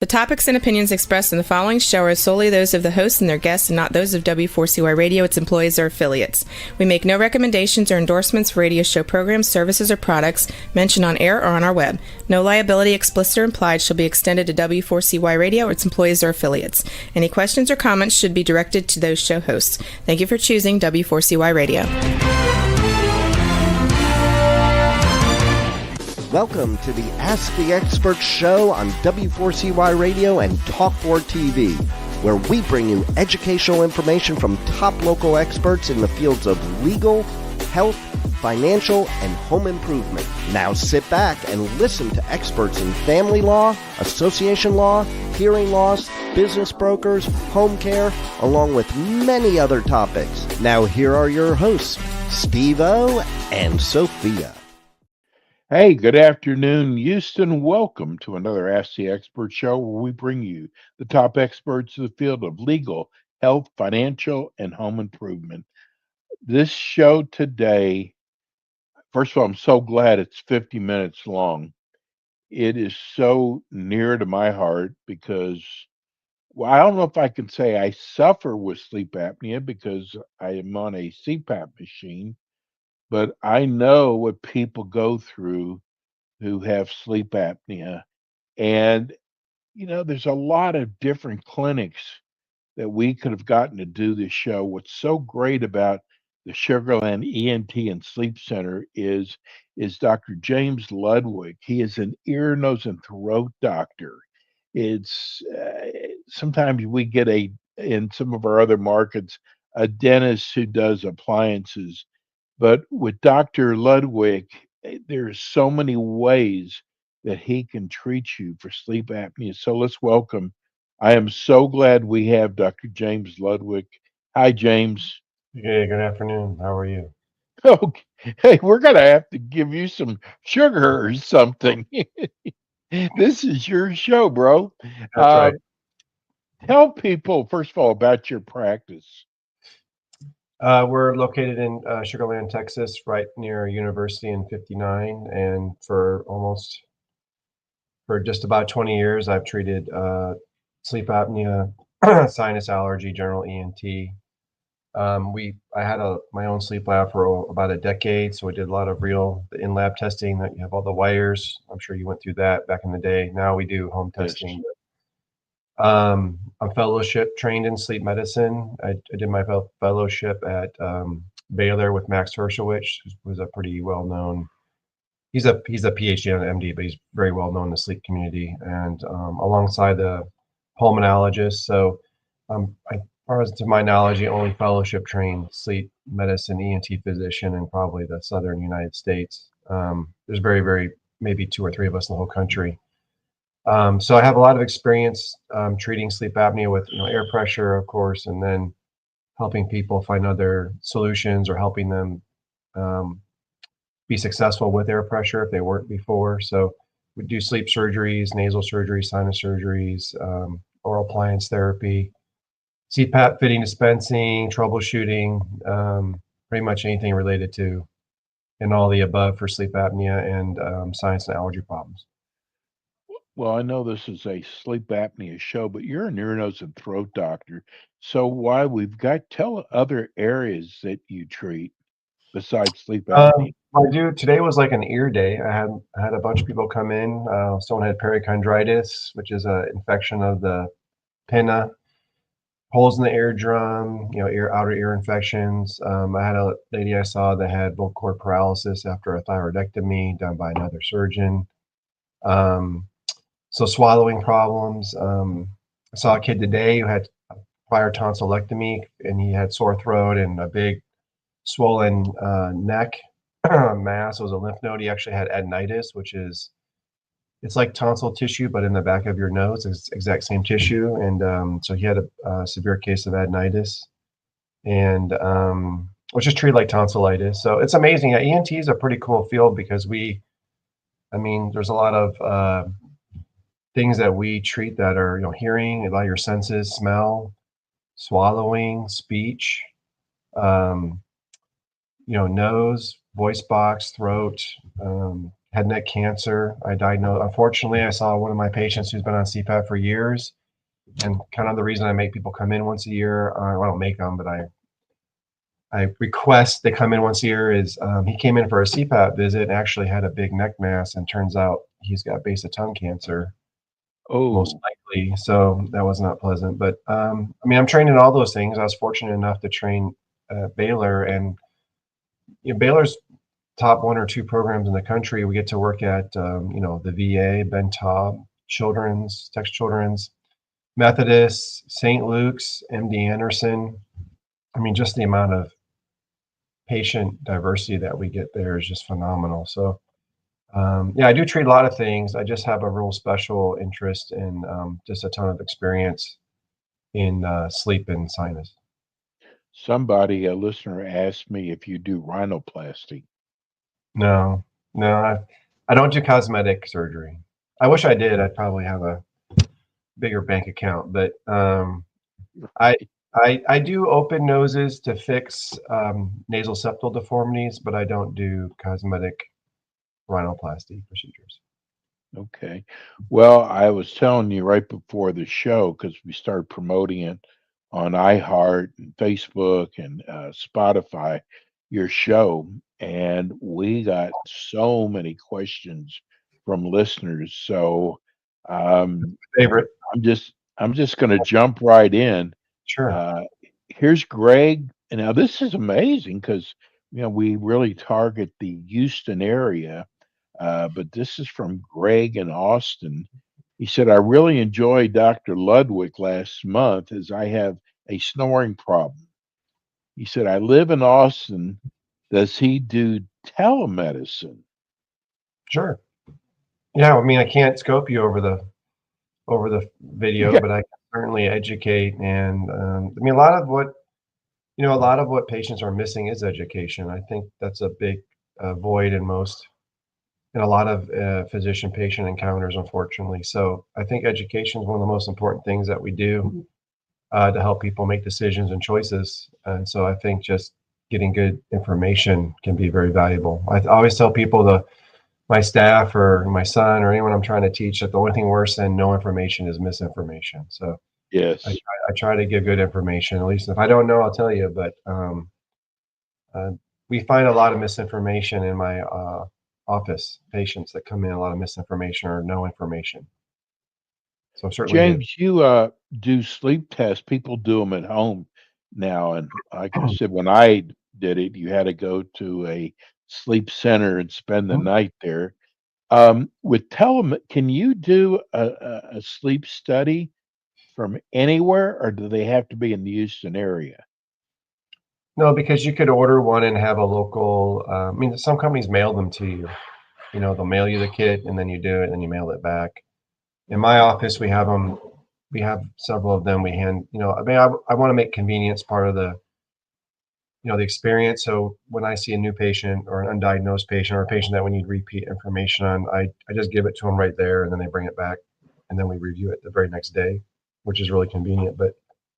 The topics and opinions expressed in the following show are solely those of the hosts and their guests and not those of W4CY Radio, its employees, or affiliates. We make no recommendations or endorsements for radio show programs, services, or products mentioned on air or on our web. No liability, explicit or implied, shall be extended to W4CY Radio or its employees or affiliates. Any questions or comments should be directed to those show hosts. Thank you for choosing W4CY Radio. Welcome to the Ask the Expert show on W4CY Radio and Talk4 TV, where we bring you educational information from top local experts in the fields of legal, health, financial, and home improvement. Now sit back and listen to experts in family law, association law, hearing loss, business brokers, home care, along with many other topics. Now here are your hosts, Steve-O and Sophia. Hey, good afternoon, Houston. Welcome to another Ask the Expert show where we bring you the top experts in the field of legal, health, financial, and home improvement. This show today, first of all, I'm so glad it's 50 minutes long. It is so near to my heart because, well, I don't know if I can say I suffer with sleep apnea because I am on a CPAP machine, but I know what people go through who have sleep apnea. And, there's a lot of different clinics that we could have gotten to do this show. What's so great about the Sugarland ENT and Sleep Center is Dr. James Ludwig. He is an ear, nose, and throat doctor. It's sometimes we get in some of our other markets, a dentist who does appliances. But with Dr. Ludwig, there's so many ways that he can treat you for sleep apnea. So let's welcome. I am so glad we have Dr. James Ludwig. Hi, James. Hey, good afternoon. How are you? Okay. Hey, we're going to have to give you some sugar or something. This is your show, bro. That's right. Tell people, first of all, about your practice. We're located in Sugarland, Texas, right near University in 59. And for just about 20 years, I've treated sleep apnea, sinus allergy, general ENT. I had my own sleep lab for about a decade, so we did a lot of real in-lab testing. That you have all the wires. I'm sure you went through that back in the day. Now we do home testing. I'm fellowship trained in sleep medicine. I did my fellowship at Baylor with Max Hershowitz, who's a pretty well-known. He's a PhD and an MD, but he's very well known in the sleep community, and alongside the pulmonologist. So, as far as to my knowledge, the only fellowship trained sleep medicine ENT physician in probably the southern United States. There's very maybe two or three of us in the whole country. So I have a lot of experience treating sleep apnea with air pressure, of course, and then helping people find other solutions or helping them be successful with air pressure if they weren't before. So we do sleep surgeries, nasal surgeries, sinus surgeries, oral appliance therapy, CPAP fitting, dispensing, troubleshooting, pretty much anything related to and all the above for sleep apnea and sinus and allergy problems. Well, I know this is a sleep apnea show, but you're an ear, nose, and throat doctor. So tell other areas that you treat besides sleep apnea. I do. Today was like an ear day. I had a bunch of people come in. Someone had perichondritis, which is an infection of the pinna, holes in the eardrum, outer ear infections. I had a lady I saw that had vocal cord paralysis after a thyroidectomy done by another surgeon. So swallowing problems. I saw a kid today who had prior tonsillectomy, and he had sore throat and a big swollen neck mass. It was a lymph node. He actually had adenitis, it's like tonsil tissue, but in the back of your nose. It's exact same tissue. And so he had a severe case of adenitis, and which is treated like tonsillitis. So it's amazing. ENT is a pretty cool field because there's a lot of things that we treat that are, hearing, a lot of your senses, smell, swallowing, speech, nose, voice box, throat, head and neck cancer. I diagnosed, unfortunately, I saw one of my patients who's been on CPAP for years. And kind of the reason I make people come in once a year, I don't make them, but I request they come in once a year is he came in for a CPAP visit and actually had a big neck mass, and turns out he's got base of tongue cancer, most Oh, likely. So that was not pleasant. But I mean, I'm trained in all those things. I was fortunate enough to train Baylor, and Baylor's top one or two programs in the country. We get to work at the VA, Ben Taub, Children's, Texas Children's, Methodist, St. Luke's, MD Anderson. I mean, just the amount of patient diversity that we get there is just phenomenal. So, yeah, I do treat a lot of things. I just have a real special interest in just a ton of experience in sleep and sinus. somebody, a listener, asked me if you do rhinoplasty. No, no, I don't do cosmetic surgery. I wish I did. I'd probably have a bigger bank account, but I I do open noses to fix nasal septal deformities, but I don't do cosmetic rhinoplasty procedures. Okay. Well, I was telling you right before the show because we started promoting it on iHeart and Facebook and Spotify, your show, and we got so many questions from listeners. So um, Favorite? I'm just going to jump right in. Sure. Uh, Here's Greg. And now this is amazing because we really target the Houston area, but this is from Greg in Austin. He said, I really enjoyed Dr. Ludwig last month as I have a snoring problem. He said, I live in Austin. Does he do telemedicine? Sure. Yeah, I mean, I can't scope you over the video, Yeah. but I can certainly educate. And I mean, a lot of what patients are missing is education. I think that's a big void in a lot of physician-patient encounters, unfortunately. So I think education is one of the most important things that we do to help people make decisions and choices. And so I think just getting good information can be very valuable. I always tell people my staff or my son or anyone I'm trying to teach that the only thing worse than no information is misinformation. So Yes. I try to give good information. At least if I don't know, I'll tell you. But uh, we find a lot of misinformation in my office. Patients that come in, a lot of misinformation or no information. So certainly good. James, you do sleep tests. People do them at home now. And like I said, when I did it, you had to go to a sleep center and spend the night there. With can you do a sleep study from anywhere, or do they have to be in the Houston area? No, because you could order one and have a local. I mean, some companies mail them to you. They'll mail you the kit and then you do it and you mail it back. In my office, we have them. We have several of them. We hand. I mean, I want to make convenience part of the experience. So when I see a new patient or an undiagnosed patient or a patient that we need repeat information on, I just give it to them right there and then they bring it back and then we review it the very next day, which is really convenient. But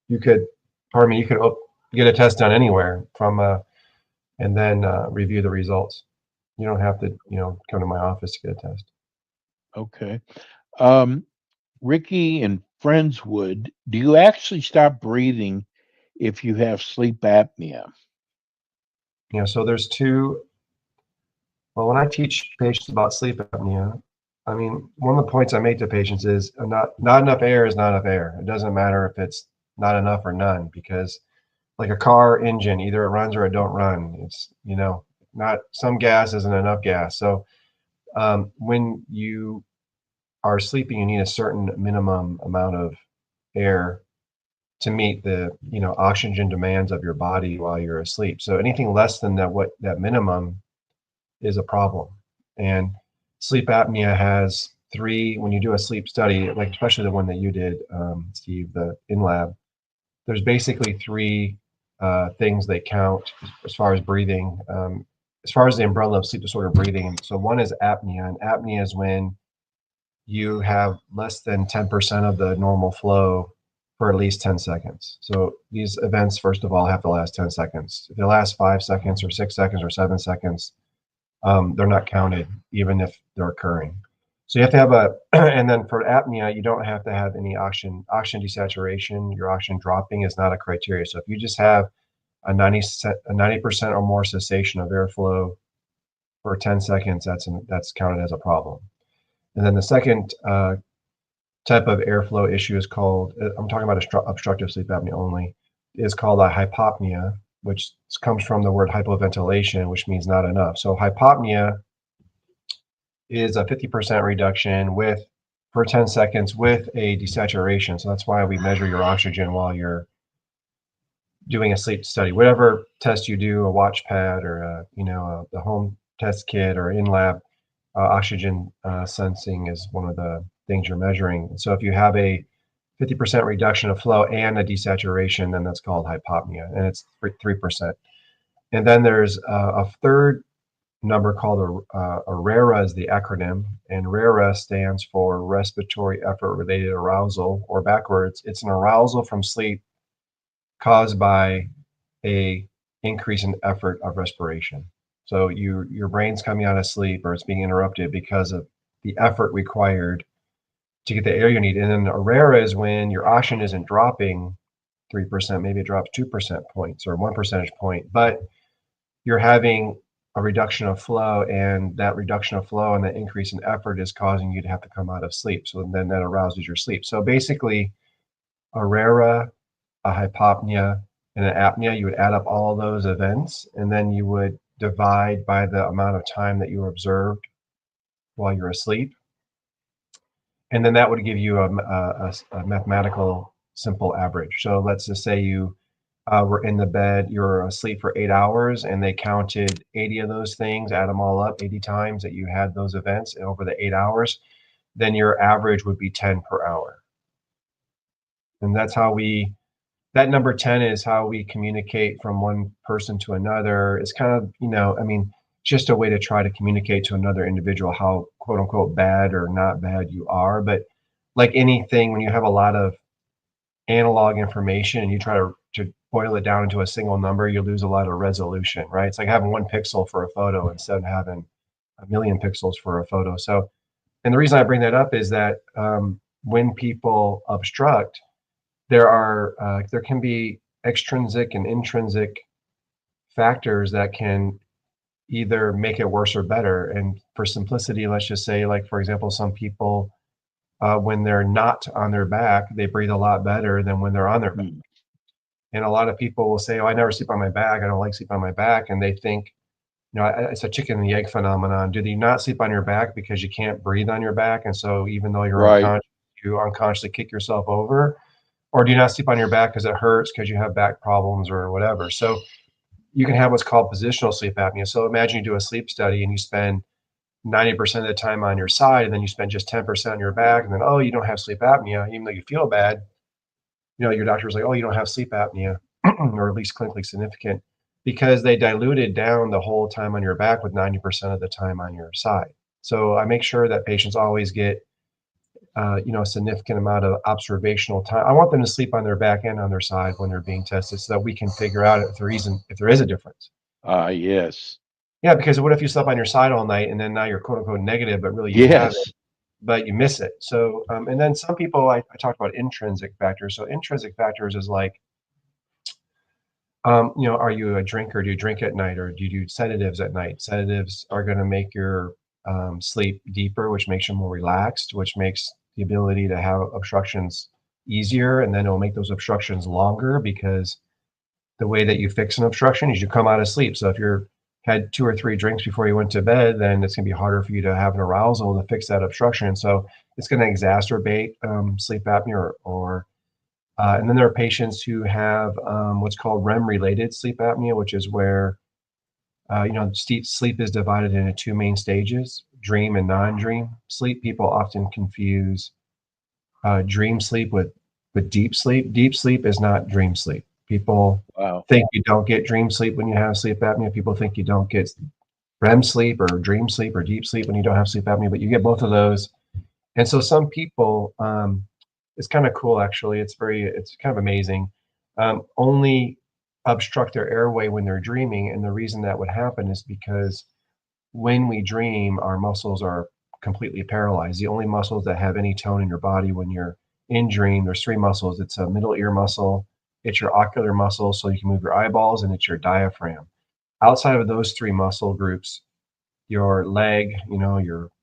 you could, pardon me, you could get a test done anywhere and then review the results. You don't have to, come to my office to get a test. Okay. Um, Ricky and Friendswood, do you actually stop breathing if you have sleep apnea? So there's two. Well, when I teach patients about sleep apnea, I mean, one of the points I make to patients is not enough air is not enough air. It doesn't matter if it's not enough or none, because like a car engine, either it runs or it don't run. It's not some gas isn't enough gas. So when you are sleeping, you need a certain minimum amount of air to meet the oxygen demands of your body while you're asleep. So anything less than that minimum is a problem. And sleep apnea has three. When you do a sleep study, like especially the one that you did, Steve, the in lab, there's basically three things they count as far as breathing, as far as the umbrella of sleep disorder breathing. So one is apnea, and apnea is when you have less than 10% of the normal flow for at least 10 seconds. So these events, first of all, have to last 10 seconds. If they last 5 seconds or 6 seconds or 7 seconds, they're not counted, even if they're occurring. So you have to have and then for apnea, you don't have to have any oxygen desaturation. Your oxygen dropping is not a criteria. So if you just have a 90% or more cessation of airflow for 10 seconds, that's counted as a problem. And then the second type of airflow issue is called, I'm talking about obstructive sleep apnea only, is called a hypopnea, which comes from the word hypoventilation, which means not enough. So hypopnea is a 50% reduction for 10 seconds with a desaturation. So that's why we measure your oxygen while you're doing a sleep study. Whatever test you do, a watch pad or the home test kit or in-lab oxygen sensing is one of the things you're measuring. So if you have a 50% reduction of flow and a desaturation, then that's called hypopnea, and it's 3%. And then there's a third number called a RERA is the acronym, and RERA stands for respiratory effort related arousal, or backwards, it's an arousal from sleep caused by a increase in effort of respiration. So your brain's coming out of sleep or it's being interrupted because of the effort required to get the air you need. And then a RERA is when your oxygen isn't dropping 3%, maybe it drops 2% points or 1 percentage point, but you're having a reduction of flow, and that reduction of flow and the increase in effort is causing you to have to come out of sleep. So then that arouses your sleep. So basically, a RERA, a hypopnea, and an apnea, you would add up all those events, and then you would divide by the amount of time that you were observed while you're asleep. And then that would give you a mathematical simple average. So let's just say you were in the bed, you were asleep for 8 hours, and they counted 80 of those things, add them all up 80 times that you had those events over the 8 hours, then your average would be 10 per hour. And that's how that number 10 is how we communicate from one person to another. It's kind of, just a way to try to communicate to another individual how quote unquote bad or not bad you are. But like anything, when you have a lot of analog information and you try to boil it down into a single number, you lose a lot of resolution, right? It's like having 1 pixel for a photo instead of having a million pixels for a photo. So, and the reason I bring that up is that when people obstruct, there can be extrinsic and intrinsic factors that can either make it worse or better. And for simplicity, let's just say, like, for example, some people, when they're not on their back, they breathe a lot better than when they're on their back. And a lot of people will say, oh, I never sleep on my back. I don't like sleep on my back. And they think, it's a chicken and the egg phenomenon. Do you not sleep on your back because you can't breathe on your back? And so even though you're unconscious, you unconsciously kick yourself over? Or do you not sleep on your back because it hurts because you have back problems or whatever? So you can have what's called positional sleep apnea. So imagine you do a sleep study and you spend 90% of the time on your side, and then you spend just 10% on your back, and then, oh, you don't have sleep apnea, even though you feel bad. Your doctor's like, oh, you don't have sleep apnea, or at least clinically significant, because they diluted down the whole time on your back with 90% of the time on your side. So I make sure that patients always get a significant amount of observational time. I want them to sleep on their back and on their side when they're being tested so that we can figure out if there is a difference. Yes. Yeah, because what if you slept on your side all night and then now you're quote unquote negative, but really you have it, but you miss it. So, and then some people, I talked about intrinsic factors. So intrinsic factors is like, are you a drinker? Do you drink at night, or do you do sedatives at night? Sedatives are going to make your sleep deeper, which makes you more relaxed, which makes the ability to have obstructions easier, and then it'll make those obstructions longer, because the way that you fix an obstruction is you come out of sleep. So if you're had 2 or 3 drinks before you went to bed, then it's going to be harder for you to have an arousal to fix that obstruction. So it's going to exacerbate sleep apnea, and then there are patients who have what's called REM-related sleep apnea, which is where sleep is divided into 2 main stages: dream and non-dream sleep. People often confuse dream sleep with deep sleep. Deep sleep is not dream sleep. People think you don't get dream sleep when you have sleep apnea. People think you don't get REM sleep or dream sleep or deep sleep when you don't have sleep apnea, but you get both of those. And so some people, it's kind of cool, actually. It's kind of amazing. Only obstruct their airway when they're dreaming. And the reason that would happen is because when we dream, our muscles are completely paralyzed. The only muscles that have any tone in your body when you're in dream, there's three muscles. It's a middle ear muscle, it's your ocular muscle, so you can move your eyeballs, and it's your diaphragm. Outside of those three muscle groups, your leg,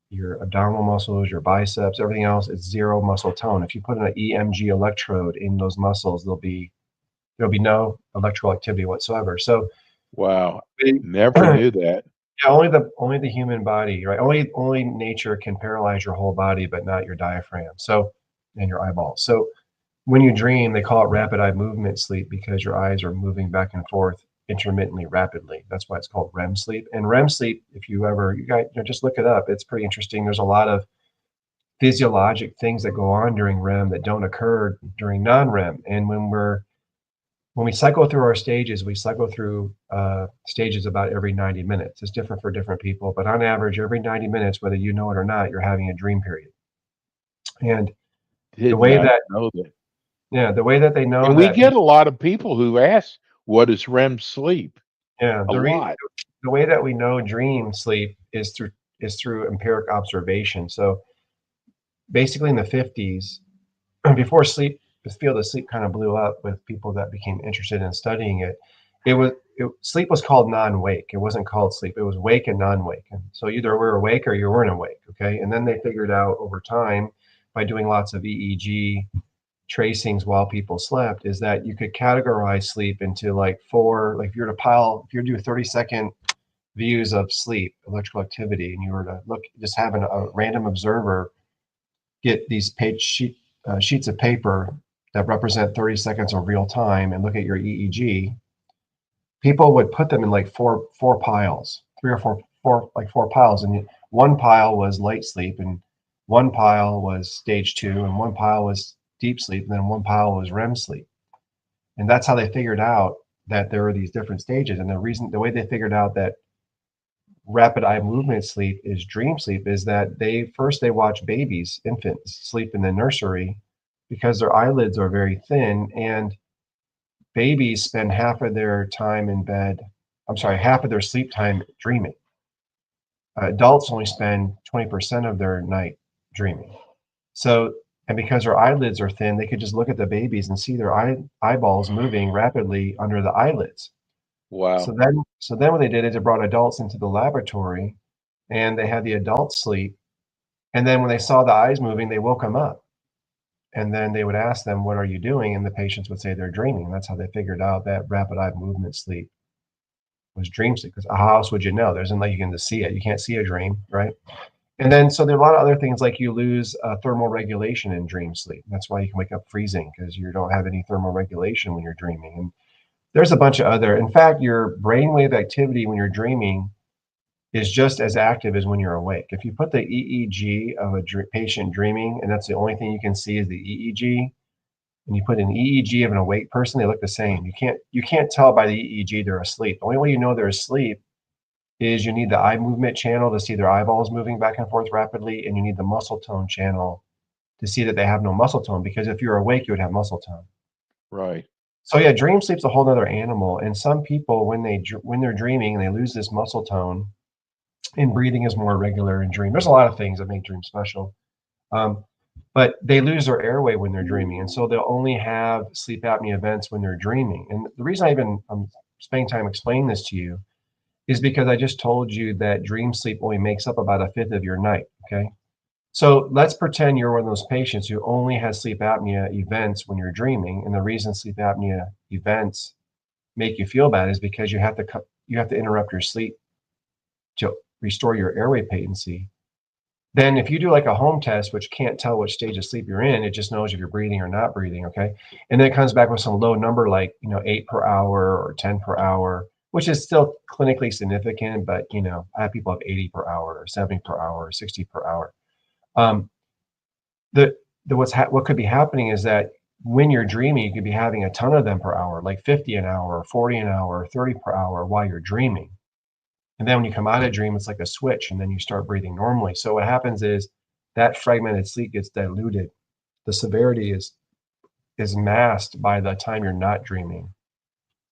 your abdominal muscles, your biceps, everything else is zero muscle tone. If you put an EMG electrode in those muscles, there'll be no electrical activity whatsoever. So Wow. they, Never knew that. yeah, only the human body, right? Only nature can paralyze your whole body, but not your diaphragm. So, and your eyeballs. So when you dream, they call it rapid eye movement sleep because your eyes are moving back and forth intermittently, rapidly. That's why it's called REM sleep. And REM sleep, if you guys, just look it up. It's pretty interesting. There's a lot of physiologic things that go on during REM that don't occur during non-REM. And when we cycle through our stages, we cycle through stages about every 90 minutes. It's different for different people, but on average, every 90 minutes, whether you know it or not, you're having a dream period. And the Did way not that, know that. yeah, the way that they know And we that, get a lot of people who ask, what is REM sleep? yeah, A lot. the way that we know dream sleep is through empiric observation. So basically, in the 50s, before the field of sleep kind of blew up with people that became interested in studying it, sleep was called non-wake. It wasn't called sleep. It was wake and non-wake. And so either we were awake or you weren't awake. Okay. And then they figured out over time by doing lots of EEG tracings while people slept is that you could categorize sleep into like four, like if if you were to do 30-second views of sleep, electrical activity, and you were to just having a random observer get these sheets of paper that represent 30 seconds of real time and look at your EEG, people would put them in like four piles, three or four piles. And one pile was light sleep, and one pile was stage 2, and one pile was deep sleep, and then one pile was REM sleep. And that's how they figured out that there were these different stages. And the way they figured out that rapid eye movement sleep is dream sleep is that they watch babies, infants, sleep in the nursery because their eyelids are very thin, and babies spend half of their time in bed. I'm sorry, half of their sleep time dreaming. Adults only spend 20% of their night dreaming. So, and because their eyelids are thin, they could just look at the babies and see their eyeballs moving rapidly under the eyelids. Wow. So then what they did is they brought adults into the laboratory and they had the adults sleep. And then when they saw the eyes moving, they woke them up. And then they would ask them, what are you doing? And the patients would say they're dreaming. And that's how they figured out that rapid eye movement sleep was dream sleep. Because how else would you know? There isn't like you can just see it. You can't see a dream, right? And then so there are a lot of other things like you lose thermal regulation in dream sleep. That's why you can wake up freezing because you don't have any thermal regulation when you're dreaming. And there's a bunch of other, in fact, your brainwave activity when you're dreaming is just as active as when you're awake. If you put the EEG of a patient dreaming, and that's the only thing you can see is the EEG, and you put an EEG of an awake person, they look the same. You can't tell by the EEG they're asleep. The only way you know they're asleep is you need the eye movement channel to see their eyeballs moving back and forth rapidly, and you need the muscle tone channel to see that they have no muscle tone, because if you're awake, you would have muscle tone. Right. So yeah, dream sleep's a whole other animal. And some people, when they're dreaming and they lose this muscle tone, and breathing is more regular in dream. There's a lot of things that make dream special, but they lose their airway when they're dreaming, and so they'll only have sleep apnea events when they're dreaming. And the reason I'm spending time explaining this to you is because I just told you that dream sleep only makes up about a fifth of your night. Okay. So let's pretend you're one of those patients who only has sleep apnea events when you're dreaming. And the reason sleep apnea events make you feel bad is because you have to interrupt your sleep to restore your airway patency. Then if you do like a home test, which can't tell which stage of sleep you're in, it just knows if you're breathing or not breathing. Okay. And then it comes back with some low number, like, 8 per hour or 10 per hour, which is still clinically significant. But, I have people have 80 per hour or 70 per hour or 60 per hour. What could be happening is that when you're dreaming, you could be having a ton of them per hour, like 50 an hour, or 40 an hour, or 30 per hour while you're dreaming. And then when you come out of dream, it's like a switch, and then you start breathing normally. So what happens is that fragmented sleep gets diluted. The severity is masked by the time you're not dreaming.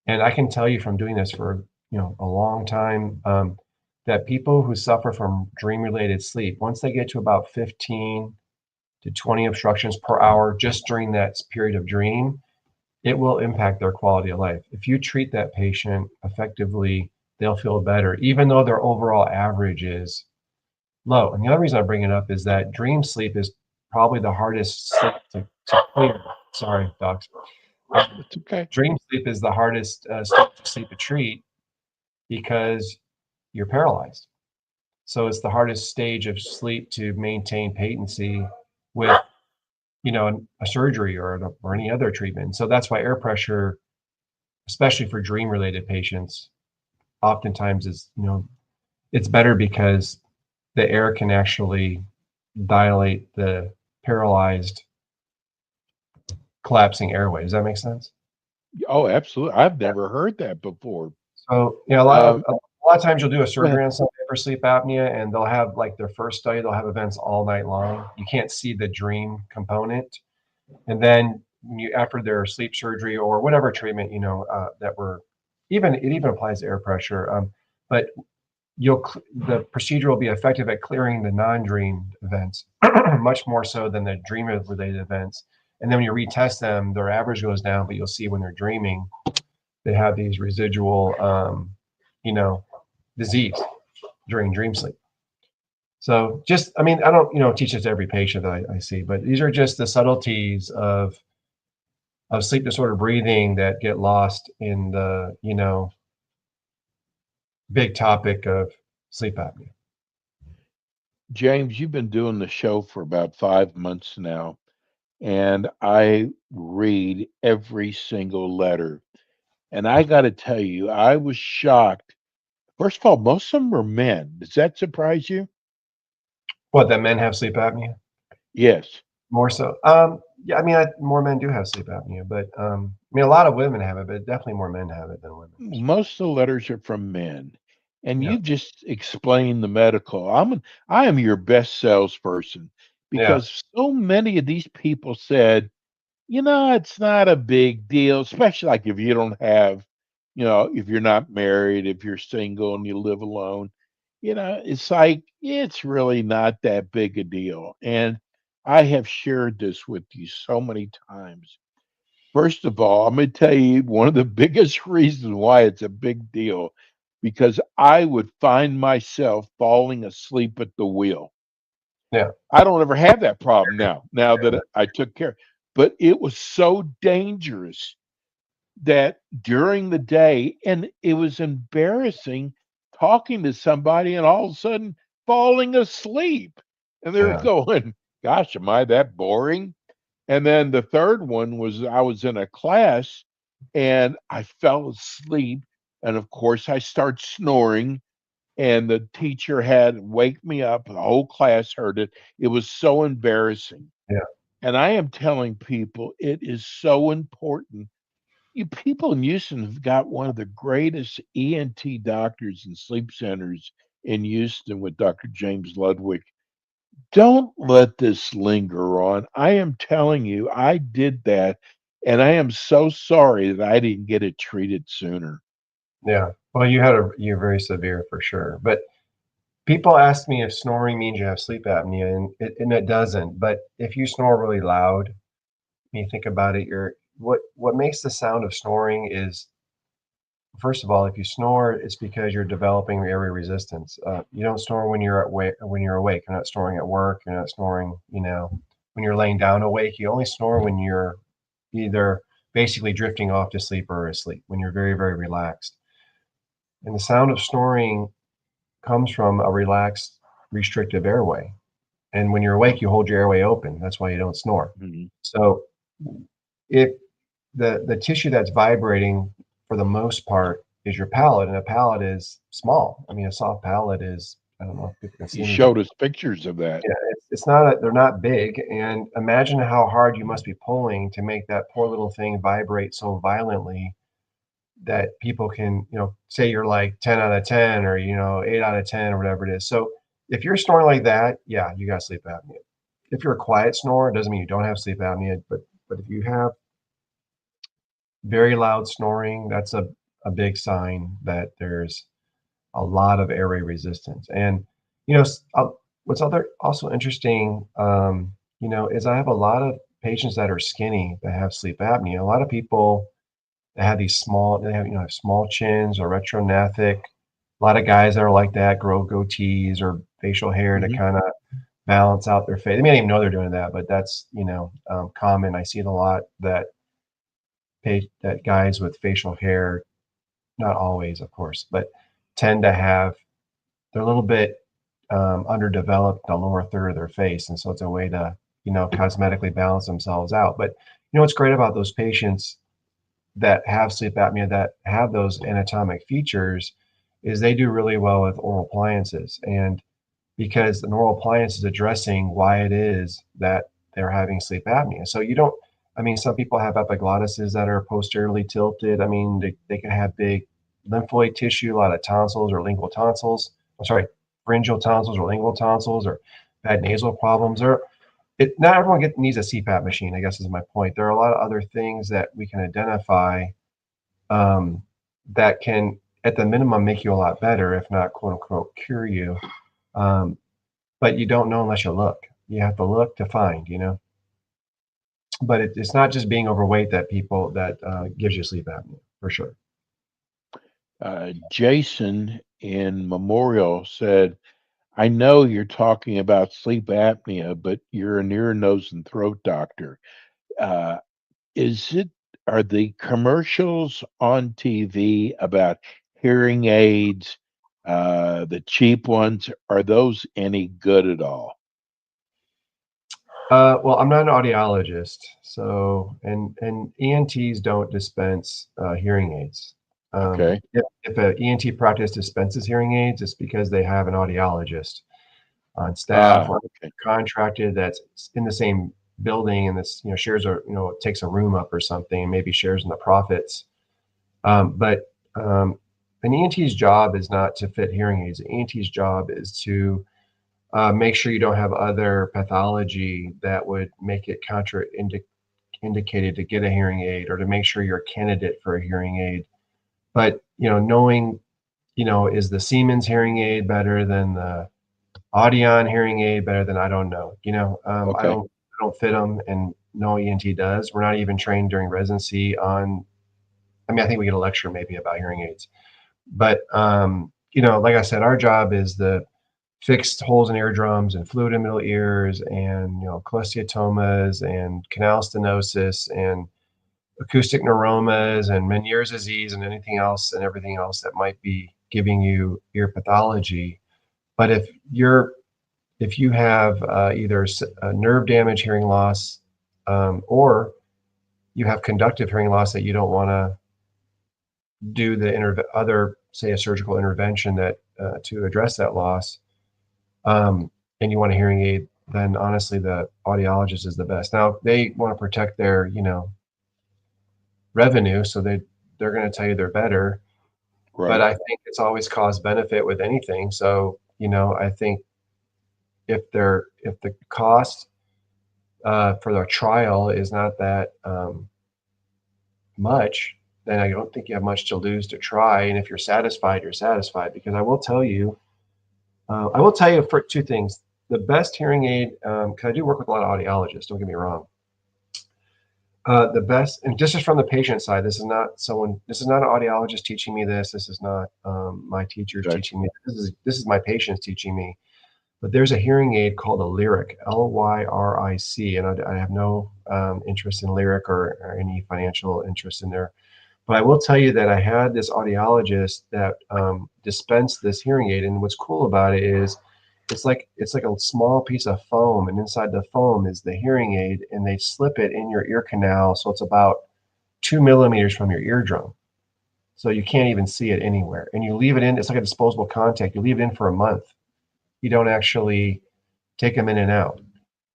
And I can tell you from doing this for a long time, that people who suffer from dream-related sleep, once they get to about 15 to 20 obstructions per hour just during that period of dream, it will impact their quality of life. If you treat that patient effectively, they'll feel better, even though their overall average is low. And the other reason I bring it up is that dream sleep is probably the hardest sleep to clear. Sorry, docs. It's okay. Dream sleep is the hardest sleep to treat because you're paralyzed. So it's the hardest stage of sleep to maintain patency with, a surgery or any other treatment. So that's why air pressure, especially for dream-related patients, oftentimes is, it's better because the air can actually dilate the paralyzed, collapsing airway. Does that make sense? Oh, absolutely. I've never heard that before. So, Um, a lot of times you'll do a go ahead. surgery on somebody for sleep apnea, and they'll have like their first study, they'll have events all night long. You can't see the dream component. And then after their sleep surgery or whatever treatment, that we're it even applies to air pressure. But the procedure will be effective at clearing the non-dream events, much more so than the dream-related events. And then when you retest them, their average goes down, but you'll see when they're dreaming, they have these residual, you know, disease during dream sleep. So I don't, teach this to every patient that I see, but these are just the subtleties of sleep disorder breathing that get lost in the, big topic of sleep apnea. James, you've been doing the show for about 5 months now, and I read every single letter. And I got to tell you, I was shocked. First of all, most of them are men. Does that surprise you? What, that men have sleep apnea? Yes. More so. Yeah, more men do have sleep apnea, but a lot of women have it, but definitely more men have it than women. Most of the letters are from men. And Yeah, you just explained the medical. I am your best salesperson yeah, because so many of these people said, it's not a big deal, especially like if you don't have, if you're not married, if you're single and you live alone, it's like it's really not that big a deal. And I have shared this with you so many times. First of all, I'm going to tell you one of the biggest reasons why it's a big deal because I would find myself falling asleep at the wheel. yeah, I don't ever have that problem now that I took care. But it was so dangerous that during the day, and it was embarrassing talking to somebody and all of a sudden falling asleep. And they're yeah, going, gosh, am I that boring? And then the third one was I was in a class and I fell asleep. And of course, I start snoring, and the teacher had wake me up. The whole class heard it. It was so embarrassing. yeah, And I am telling people it is so important. You people in Houston have got one of the greatest ENT doctors and sleep centers in Houston with Dr. James Ludwig. Don't let this linger on. I am telling you, I did that, and I am so sorry that I didn't get it treated sooner. yeah. Well, you're very severe for sure. But people ask me if snoring means you have sleep apnea, and it doesn't. But if you snore really loud, when you think about it, what makes the sound of snoring is, first of all, if you snore, it's because you're developing airway resistance. You don't snore when you're when you're awake. You're not snoring at work. You're not snoring, when you're laying down awake. You only snore when you're either basically drifting off to sleep or asleep, when you're very, very relaxed. And the sound of snoring comes from a relaxed, restrictive airway. And when you're awake, you hold your airway open. That's why you don't snore. Mhm. So if the tissue that's vibrating for the most part is your palate, and a palate is small. A soft palate is, I don't know if people can see You anything. showed us pictures of that. Yeah, it's not they're not big, and imagine how hard you must be pulling to make that poor little thing vibrate so violently that people can, say you're like 10 out of 10 or 8 out of 10 or whatever it is. So if you're snoring like that, yeah, you got sleep apnea. If you're a quiet snorer, it doesn't mean you don't have sleep apnea, but if you have very loud snoring, that's a big sign that there's a lot of airway resistance. And what's also interesting, is I have a lot of patients that are skinny that have sleep apnea. A lot of people that have have small chins or retrognathic. A lot of guys that are like that grow goatees or facial hair to Hmm. kind of balance out their face. They may not even know they're doing that, but that's common. I see it a lot that guys with facial hair, not always, of course, but tend to have they're a little bit underdeveloped in the lower third of their face, and so it's a way to cosmetically balance themselves out. But what's great about those patients that have sleep apnea that have those anatomic features is they do really well with oral appliances, and because the oral appliance is addressing why it is that they're having sleep apnea. So you don't, I mean, some people have epiglottises that are posteriorly tilted. I mean, they can have big lymphoid tissue, a lot of tonsils or lingual tonsils. I'm sorry, pharyngeal tonsils or lingual tonsils or bad nasal problems. Not everyone needs a CPAP machine, I guess is my point. There are a lot of other things that we can identify um, that can, at the minimum, make you a lot better, if not quote unquote cure you. Um, but you don't know unless you look. You have to look to find. But it's not just being overweight that gives you sleep apnea for sure. Jason in Memorial said, I know you're talking about sleep apnea, but you're an ear, nose, and throat doctor. Uh, is it, are the commercials on TV about hearing aids, the cheap ones, are those any good at all? Well, I'm not an audiologist, so and ENTs don't dispense hearing aids. Okay. If an ENT practice dispenses hearing aids, it's because they have an audiologist on staff Ah, or okay. contracted that's in the same building and this shares takes a room up or something and maybe shares in the profits. But an ENT's job is not to fit hearing aids. An ENT's job is to make sure you don't have other pathology that would make it indicated to get a hearing aid or to make sure you're a candidate for a hearing aid. But knowing is the Siemens hearing aid better than the Audion hearing aid better than I don't know. Okay. I don't fit them, and no ENT does. We're not even trained during residency on. I mean, I think we get a lecture maybe about hearing aids, but like I said, our job is the fixed holes in eardrums and fluid in middle ears and cholesteatomas and canal stenosis and acoustic neuromas and Meniere's disease and anything else and everything else that might be giving you ear pathology. But if you have either nerve damage, hearing loss, or you have conductive hearing loss that you don't want to do the other, say, a surgical intervention that to address that loss, and you want a hearing aid, then honestly, the audiologist is the best. Now they want to protect their revenue, so they're going to tell you they're better. But Right. I think it's always cost benefit with anything. So I think if the cost for the trial is not that much, then I don't think you have much to lose to try. And if you're satisfied, you're satisfied. Because I will tell you for two things. The best hearing aid, because I do work with a lot of audiologists. Don't get me wrong. The best, and this is from the patient side. This is not someone. This is not an audiologist teaching me this. This is not my teachers Okay. teaching me. This is my patients teaching me. But there's a hearing aid called a Lyric, Lyric, and I have no interest in Lyric or any financial interest in there. But I will tell you that I had this audiologist that dispensed this hearing aid, and what's cool about it is it's like a small piece of foam, and inside the foam is the hearing aid, and they slip it in your ear canal, so it's about 2 millimeters from your eardrum, so you can't even see it anywhere. And you leave it in; it's like a disposable contact. You leave it in for a month. You don't actually take them in and out,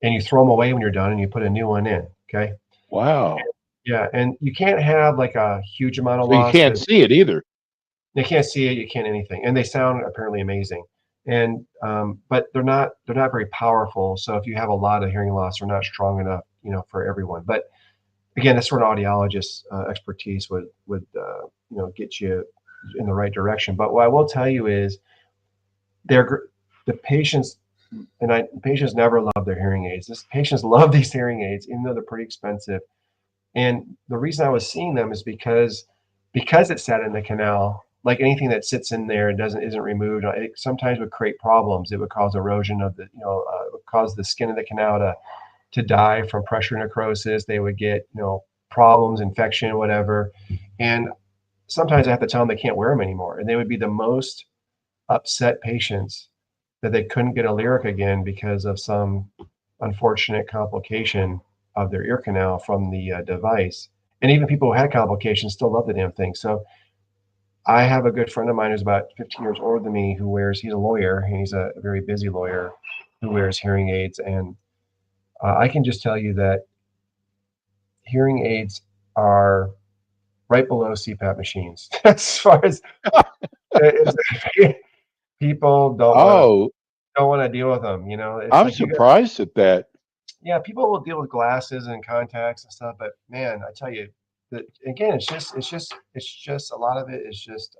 and you throw them away when you're done, and you put a new one in. Okay. Wow. Yeah, and you can't have like a huge amount of So you loss can't because see it either. they can't see it, you can't anything, and they sound apparently amazing. And but they're not very powerful. So if you have a lot of hearing loss, they're not strong enough, for everyone. But again, that's where an audiologist expertise would get you in the right direction. But what I will tell you is the patients, patients never love their hearing aids. Patients love these hearing aids, even though they're pretty expensive. And the reason I was seeing them is because it sat in the canal. Like anything that sits in there and isn't removed, it sometimes would create problems. It would cause erosion of it would cause the skin of the canal to die from pressure necrosis. They would get problems, infection, whatever. And sometimes I have to tell them they can't wear them anymore, and they would be the most upset patients that they couldn't get a lyric again because of some unfortunate complication of their ear canal from the device. And even people who had complications still love the damn thing. So I have a good friend of mine who's about 15 years older than me he's a lawyer, and he's a very busy lawyer who wears hearing aids. And I can just tell you that hearing aids are right below CPAP machines as far as people Oh, don't want to deal with them. It's I'm like surprised at that. yeah, people will deal with glasses and contacts and stuff, but man, I tell you that again, it's just a lot of it is just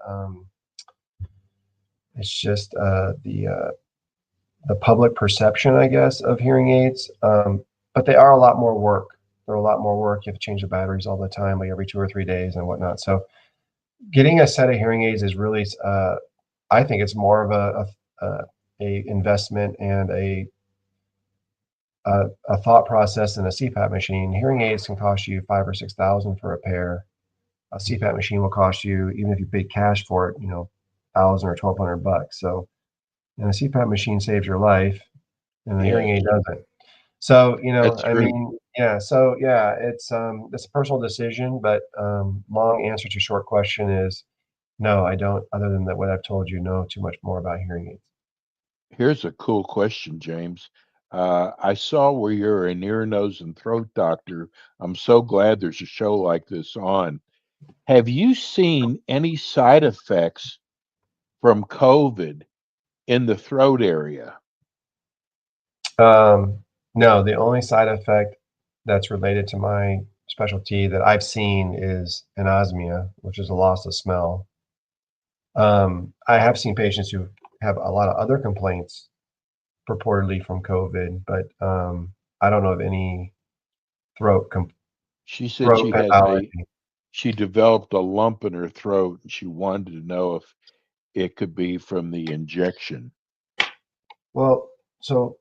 the public perception, I guess, of hearing aids. But they are a lot more work. They're a lot more work. You have to change the batteries all the time, like every 2 or 3 days and whatnot. So getting a set of hearing aids is really, I think it's more of a investment and a thought process than a CPAP machine. Hearing aids can cost you 5 or 6 thousand for a pair. A CPAP machine will cost you, even if you paid cash for it, $1,000 or $1,200. So, a CPAP machine saves your life, and the hearing Yes, aid doesn't. So, that's I true. mean, yeah. So, yeah, it's a personal decision, but long answer to short question is no, I don't. Other than that, what I've told you, know too much more about hearing aids. Here's a cool question, James. I saw where you're an ear, nose, and throat doctor. I'm so glad there's a show like this on. Have you seen any side effects from COVID in the throat area? No, the only side effect that's related to my specialty that I've seen is anosmia, which is a loss of smell. I have seen patients who have a lot of other complaints purportedly from COVID, but I don't know of any throat com- She said throat she has a pathology. she developed a lump in her throat and she wanted to know if it could be from the injection. Well, so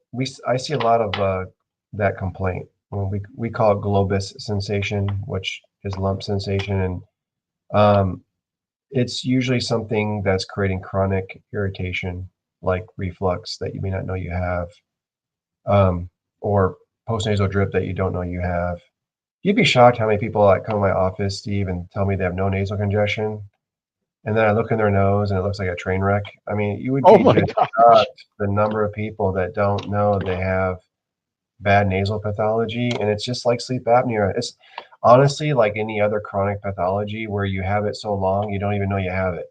I see a lot of that complaint. Well, we call it globus sensation, which is lump sensation, and um, it's usually something that's creating chronic irritation, like reflux that you may not know you have, or postnasal drip that you don't know you have. You'd be shocked how many people like come to my office, Steve, and tell me they have no nasal congestion, and then I look in their nose and it looks like a train wreck. I mean, you would Oh be my just gosh. shocked the number of people that don't know they have bad nasal pathology, and it's just like sleep apnea. It's honestly like any other chronic pathology where you have it so long you don't even know you have it.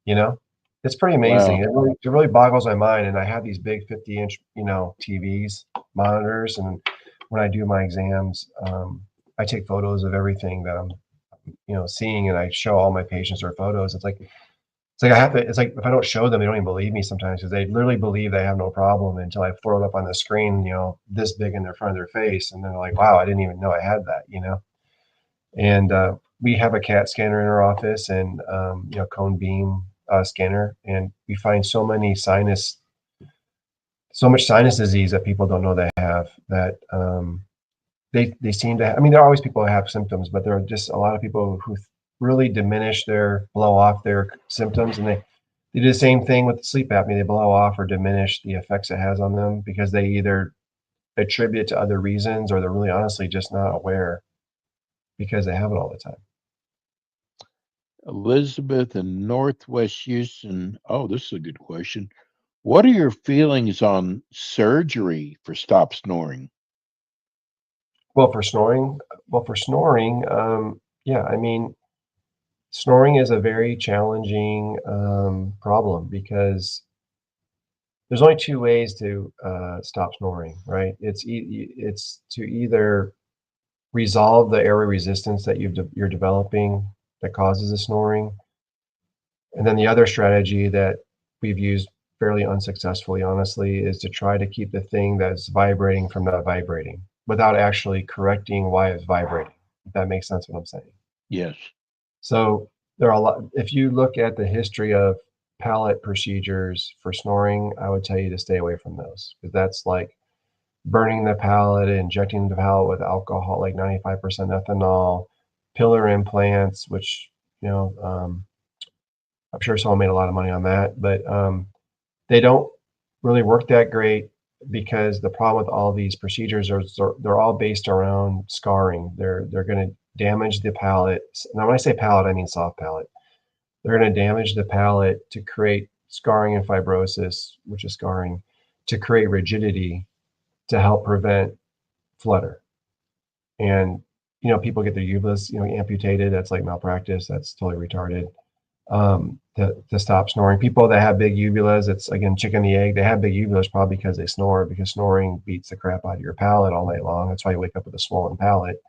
You know, it's pretty amazing. Wow. It really boggles my mind. And I have these big 50-inch, TVs, monitors, and when I do my exams, I take photos of everything that I'm, seeing, and I show all my patients their photos. It's like I have to. It's like if I don't show them, they don't even believe me sometimes because they literally believe they have no problem until I throw it up on the screen, this big in their front of their face, and they're like, "Wow, I didn't even know I had that." And we have a CAT scanner in our office and cone beam scanner, and we find so much sinus disease that people don't know they have that they seem to have, I mean, there are always people who have symptoms, but there are just a lot of people who really blow off their symptoms, and they do the same thing with sleep apnea. They blow off or diminish the effects it has on them because they either attribute it to other reasons or they're really honestly just not aware because they have it all the time. Elizabeth in Northwest Houston. Oh, this is a good question. What are your feelings on surgery for stop snoring? Well, for snoring, yeah, I mean, snoring is a very challenging problem because there's only two ways to stop snoring, right? It's to either resolve the airway resistance that you're developing that causes the snoring, And then the other strategy that we've used fairly unsuccessfully, honestly, is to try to keep the thing that's vibrating from not vibrating without actually correcting why it's vibrating. If that makes sense what I'm saying. Yes. So there are a lot. If you look at the history of palate procedures for snoring, I would tell you to stay away from those, because that's like burning the palate, injecting the palate with alcohol, like 95% ethanol, pillar implants, which, I'm sure someone made a lot of money on that, but they don't really work that great, because the problem with all these procedures is they're all based around scarring. They're going to damage the palate. Now, when I say palate, I mean soft palate. They're going to damage the palate to create scarring and fibrosis, which is scarring, to create rigidity, to help prevent flutter. And people get their uvulas amputated. That's like malpractice. That's totally retarded. To stop snoring. People that have big uvulas, it's again chicken and the egg. They have big uvulas probably because they snore, because snoring beats the crap out of your palate all night long. That's why you wake up with a swollen palate.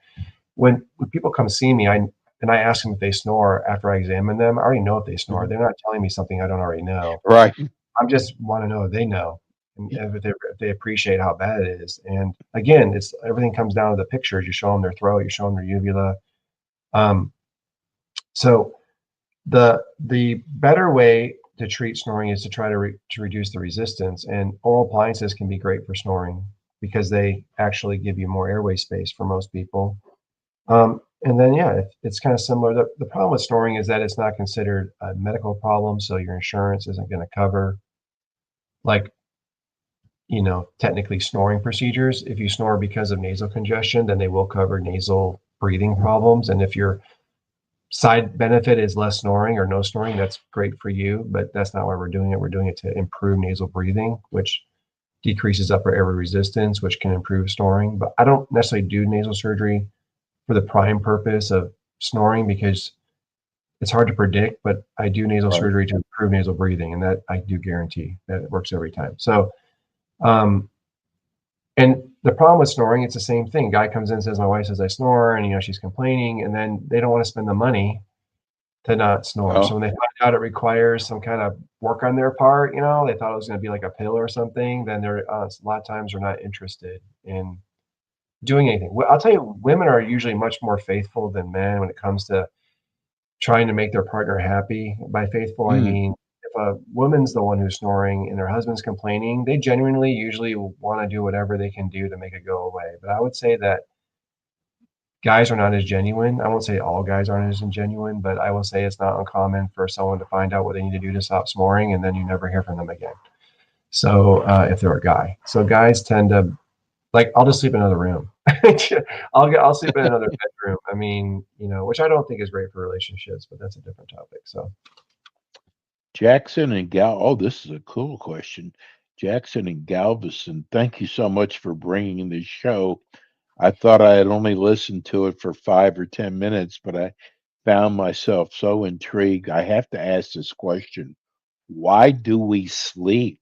When people come see me, I ask them if they snore after I examine them. I already know if they snore. Mhm. They're not telling me something I don't already know. Right. I just want to know if they know, and if they appreciate how bad it is. And again, it's everything comes down to the pictures. You show them their throat, you show them their uvula. So the better way to treat snoring is to try to reduce the resistance. And oral appliances can be great for snoring, because they actually give you more airway space for most people. And then, yeah, it's kind of similar. The problem with snoring is that it's not considered a medical problem, so your insurance isn't going to cover, like, technically snoring procedures. If you snore because of nasal congestion, then they will cover nasal breathing problems. And if your side benefit is less snoring or no snoring, that's great for you, but that's not why we're doing it. We're doing it to improve nasal breathing, which decreases upper airway resistance, which can improve snoring. But I don't necessarily do nasal surgery for the prime purpose of snoring, because it's hard to predict, but I do nasal Right. surgery to improve nasal breathing, and that I do guarantee that it works every time. So, and the problem with snoring, it's the same thing. Guy comes in and says, my wife says I snore, and she's complaining, and then they don't want to spend the money to not snore. So Oh, when they find out it requires some kind of work on their part, they thought it was going to be like a pill or something, then they're a lot of times they're not interested in doing anything. Well, I'll tell you, women are usually much more faithful than men when it comes to trying to make their partner happy. By faithful, I mm, mean, if a woman's the one who's snoring and their husband's complaining, they genuinely usually want to do whatever they can do to make it go away. But I would say that guys are not as genuine. I won't say all guys aren't as genuine, but I will say it's not uncommon for someone to find out what they need to do to stop snoring, and then you never hear from them again. So if they're a guy, so guys tend to, like, I'll just sleep in another room. I'll sleep in another bedroom. I mean, which I don't think is great for relationships, but that's a different topic. So Jackson and Gal. Oh, this is a cool question. Jackson and Galveston, thank you so much for bringing this show. I thought I had only listened to it for 5 or 10 minutes, but I found myself so intrigued. I have to ask this question. Why do we sleep?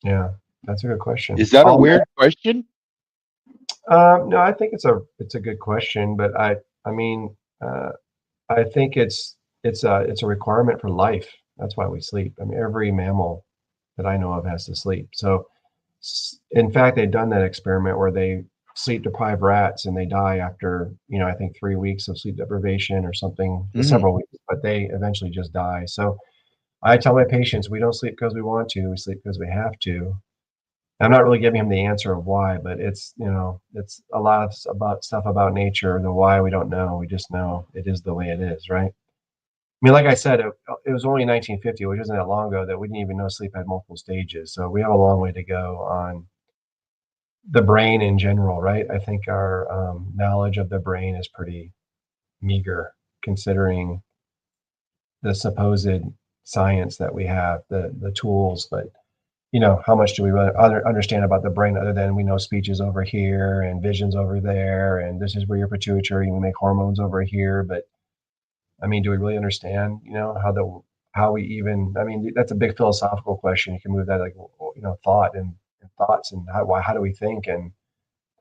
yeah, that's a good question. Is that a weird question? No, I think it's a good question, but I mean, uh, I think it's a requirement for life. That's why we sleep. I mean, every mammal that I know of has to sleep. So, in fact, they've done that experiment where they sleep deprive rats and they die after, I think 3 weeks of sleep deprivation or something, Mm, several weeks, but they eventually just die. So I tell my patients, we don't sleep because we want to, we sleep because we have to. I'm not really giving him the answer of why, but it's a lot of about stuff about nature. The why we don't know. We just know it is the way it is, right? I mean, like I said, it was only 1950, which isn't that long ago, that we didn't even know sleep had multiple stages. So we have a long way to go on the brain in general, right? I think our knowledge of the brain is pretty meager, considering the supposed science that we have, the tools, but how much do we really understand about the brain, other than we know speech is over here and vision's over there, and this is where your pituitary, we make hormones over here. But I mean, do we really understand, how we even, I mean, that's a big philosophical question. You can move that, like, thought and thoughts, and how do we think, and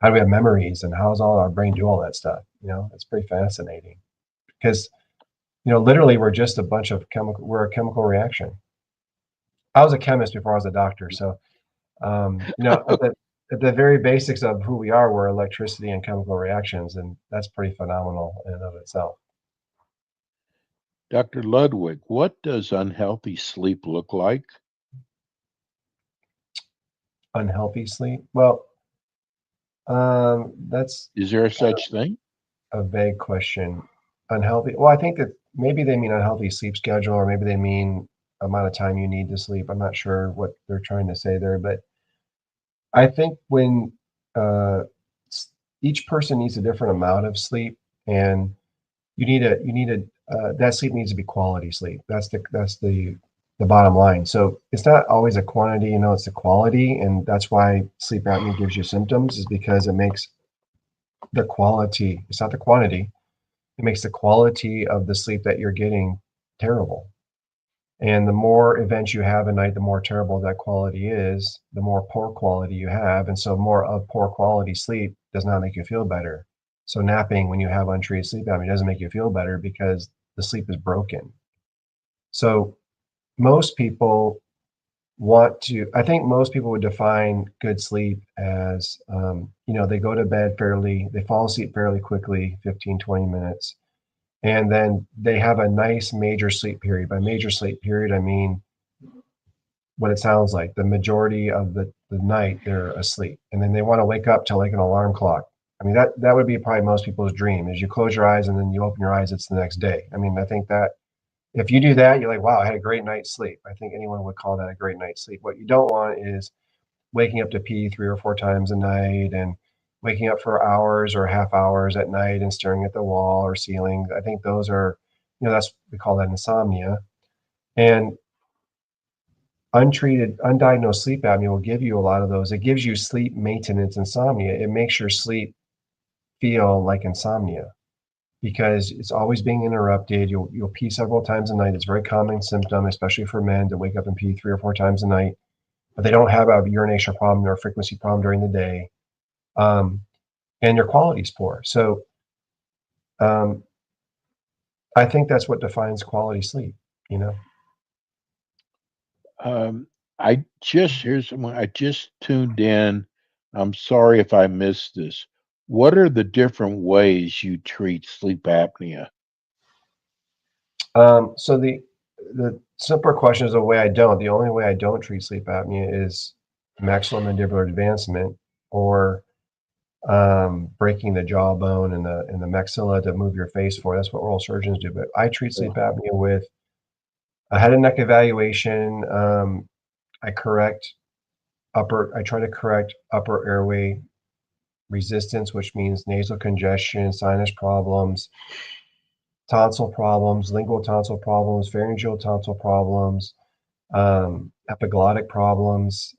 how do we have memories, and how does all our brain do all that stuff? It's pretty fascinating, because literally we're just a bunch of we're a chemical reaction. I was a chemist before I was a doctor, so at the very basics of who we are, we're electricity and chemical reactions, and that's pretty phenomenal in and of itself. Dr. Ludwig, what does unhealthy sleep look like? Unhealthy sleep? Well, that's Is there a such thing? a vague question. Unhealthy? Well, I think that maybe they mean unhealthy sleep schedule, or maybe they mean amount of time you need to sleep. I'm not sure what they're trying to say there, but I think when uh, each person needs a different amount of sleep, and that sleep needs to be quality sleep. That's the bottom line. So it's not always a quantity, it's the quality, and that's why sleep apnea gives you symptoms, is because it makes the quality. It's not the quantity. It makes the quality of the sleep that you're getting terrible. And the more events you have a night, the more terrible that quality is, the more poor quality you have. And so more of poor quality sleep does not make you feel better. So napping when you have untreated sleep apnea doesn't make you feel better because the sleep is broken. So most people I think most people would define good sleep as, they go to bed they fall asleep fairly quickly, 15, 20 minutes. And then they have a nice major sleep period. By major sleep period, I mean what it sounds like. The majority of the night they're asleep. And then they want to wake up to like an alarm clock. I mean, that would be probably most people's dream, is you close your eyes and then you open your eyes, it's the next day. I mean, I think that if you do that, you're like, wow, I had a great night's sleep. I think anyone would call that a great night's sleep. What you don't want is waking up to pee 3 or 4 times a night, and waking up for hours or half hours at night and staring at the wall or ceiling. I think those are, we call that insomnia. And undiagnosed sleep apnea will give you a lot of those. It gives you sleep maintenance insomnia. It makes your sleep feel like insomnia because it's always being interrupted. You'll pee several times a night. It's a very common symptom, especially for men, to wake up and pee 3 or 4 times a night. But they don't have a urination problem or a frequency problem during the day. And your quality is poor. So I think that's what defines quality sleep, you know? Here's someone. I just tuned in. I'm sorry if I missed this. What are the different ways you treat sleep apnea? So the simpler question is the way I don't. The only way I don't treat sleep apnea is maxillomandibular advancement, or breaking the jawbone and the maxilla to move your face forward. That's what oral surgeons do. But I treat sleep apnea with a head and neck evaluation. I try to correct upper airway resistance, which means nasal congestion, sinus problems, tonsil problems, lingual tonsil problems, pharyngeal tonsil problems, epiglottic problems.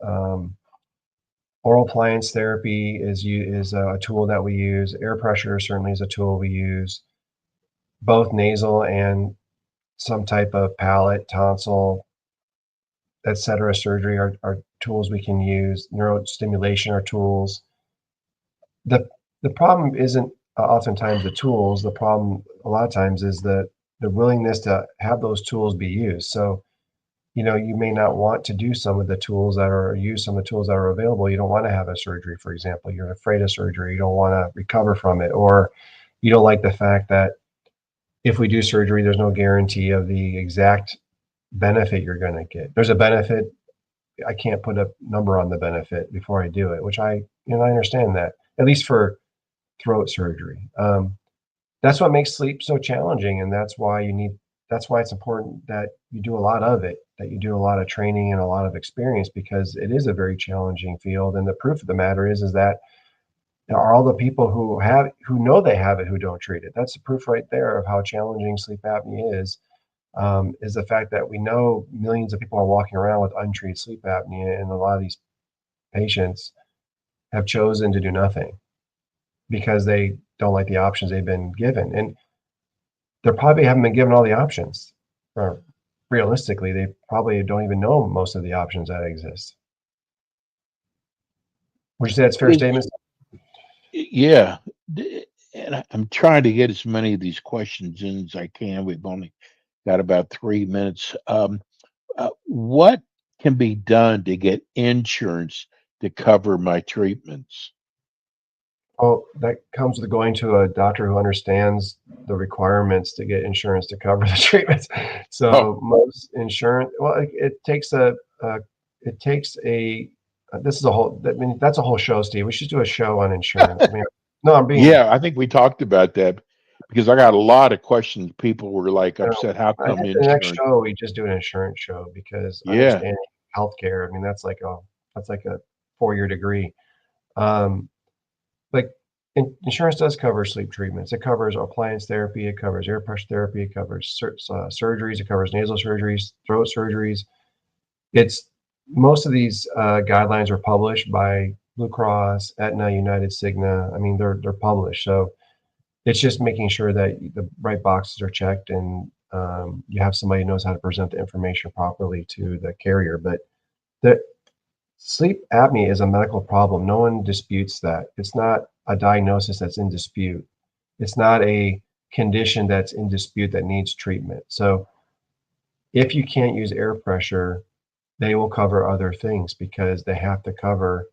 Oral appliance therapy is a tool that we use. Air pressure certainly is a tool we use. Both nasal and some type of palate, tonsil, etc. surgery are tools we can use. Neurostimulation are tools. The problem isn't oftentimes the tools. The problem a lot of times is the willingness to have those tools be used. So, you may not want to do some of the tools that are use some of the tools that are available. You don't want to have a surgery, for example. You're afraid of surgery. You don't want to recover from it, or you don't like the fact that if we do surgery, there's no guarantee of the exact benefit you're going to get. There's a benefit. I can't put a number on the benefit before I do it, which I understand that, at least for throat surgery. That's what makes sleep so challenging, and that's why it's important that you do a lot of it, that you do a lot of training and a lot of experience, because it is a very challenging field. And the proof of the matter is that there are all the people who know they have it who don't treat it. That's the proof right there of how challenging sleep apnea is the fact that we know millions of people are walking around with untreated sleep apnea, and a lot of these patients have chosen to do nothing because they don't like the options they've been given. And they probably haven't been given all the options. Or realistically, they probably don't even know most of the options that exist. Would you say that's a fair statement? Yeah. and I'm trying to get as many of these questions in as I can. We've only got about 3 minutes. What can be done to get insurance to cover my treatments? Well, that comes with going to a doctor who understands the requirements to get insurance to cover the treatments. Oh, So most insurance, well, it takes it takes a, this is a whole, I mean, that's a whole show, Steve. We should do a show on insurance. I mean, no, I'm being, yeah, I think we talked about that because I got a lot of questions. People were like you upset. How I come think the next insurance? show, we just do an insurance show because Yeah. understanding healthcare, I mean, that's like a 4-year degree. Um, like insurance does cover sleep treatments. It covers appliance therapy. It covers air pressure therapy. It covers surgeries. It covers nasal surgeries, throat surgeries. It's most of these guidelines are published by Blue Cross, Aetna, United, Cigna. I mean, they're published. So it's just making sure that the right boxes are checked and you have somebody who knows how to present the information properly to the carrier. But the sleep apnea is a medical problem. No one disputes that. It's not a diagnosis that's in dispute. It's not a condition that's in dispute that needs treatment. So if you can't use air pressure, they will cover other things because they have to cover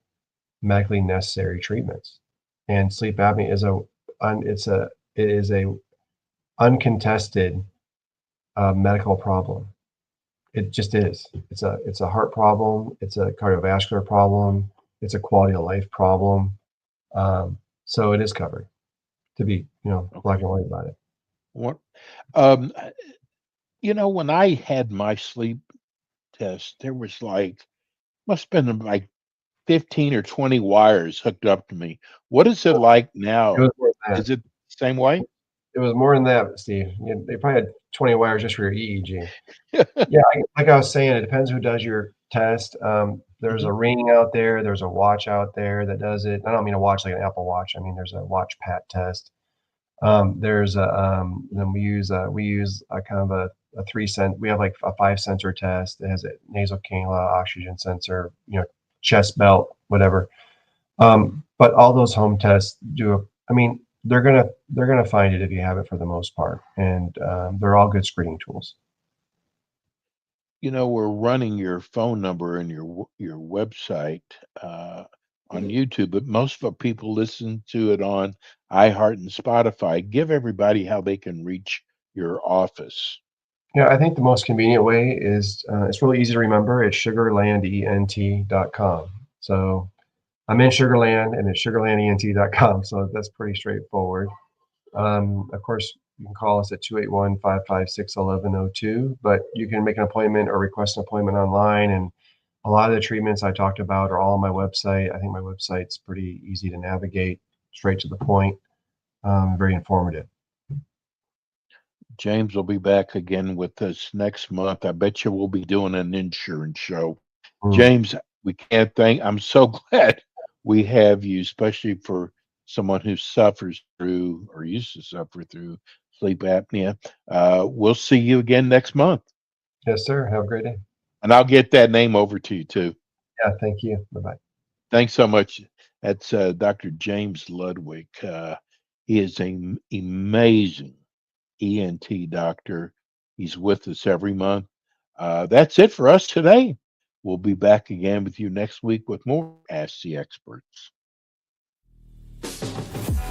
medically necessary treatments. And sleep apnea is it is a uncontested medical problem. It just is. It's a heart problem. It's a cardiovascular problem. It's a quality of life problem. So it is covered. To be black Okay. and white about it. What? Uh, when I had my sleep test, there was must have been like 15 or 20 wires hooked up to me. What is it like It now? was more than that. Is it the same way? It was more than that, Steve. They probably had 20 wires just for your EEG. Yeah, like I was saying, it depends who does your test. There's Mhm. a ring out there. There's a watch out there that does it. I don't mean a watch like an Apple Watch. I mean there's a watch pat test. There's a then we use a kind of a 3 cent. We have like a 5 sensor test. It has a nasal cannula, oxygen sensor, chest belt, whatever. But all those home tests I mean, they're gonna find it if you have it for the most part, and they're all good screening tools. We're running your phone number and your website on YouTube, but most of our people listen to it on iHeart and Spotify. Give everybody how they can reach your office. Yeah, I think the most convenient way is it's really easy to remember. It's sugarlandent.com. So I'm in Sugarland and it's sugarlandent.com. So that's pretty straightforward. Of course, you can call us at 281-556-1102, but you can make an appointment or request an appointment online. And a lot of the treatments I talked about are all on my website. I think my website's pretty easy to navigate, straight to the point, very informative. James will be back again with us next month. I bet you we'll be doing an insurance show. Mm. James, we can't thank, I'm so glad we have you, especially for someone who suffers through or used to suffer through sleep apnea. We'll see you again next month. Yes, sir. Have a great day. And I'll get that name over to you too. Yeah, thank you. Bye-bye. Thanks so much. That's Dr. James Ludwig. He is an amazing ENT doctor. He's with us every month. That's it for us today. We'll be back again with you next week with more Ask the Experts.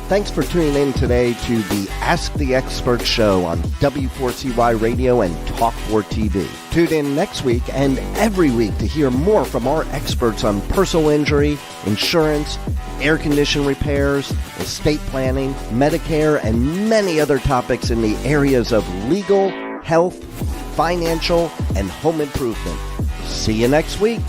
Thanks for tuning in today to the Ask the Expert show on W4CY Radio and Talk4 TV. Tune in next week and every week to hear more from our experts on personal injury, insurance, air condition repairs, estate planning, Medicare, and many other topics in the areas of legal, health, financial, and home improvement. See you next week.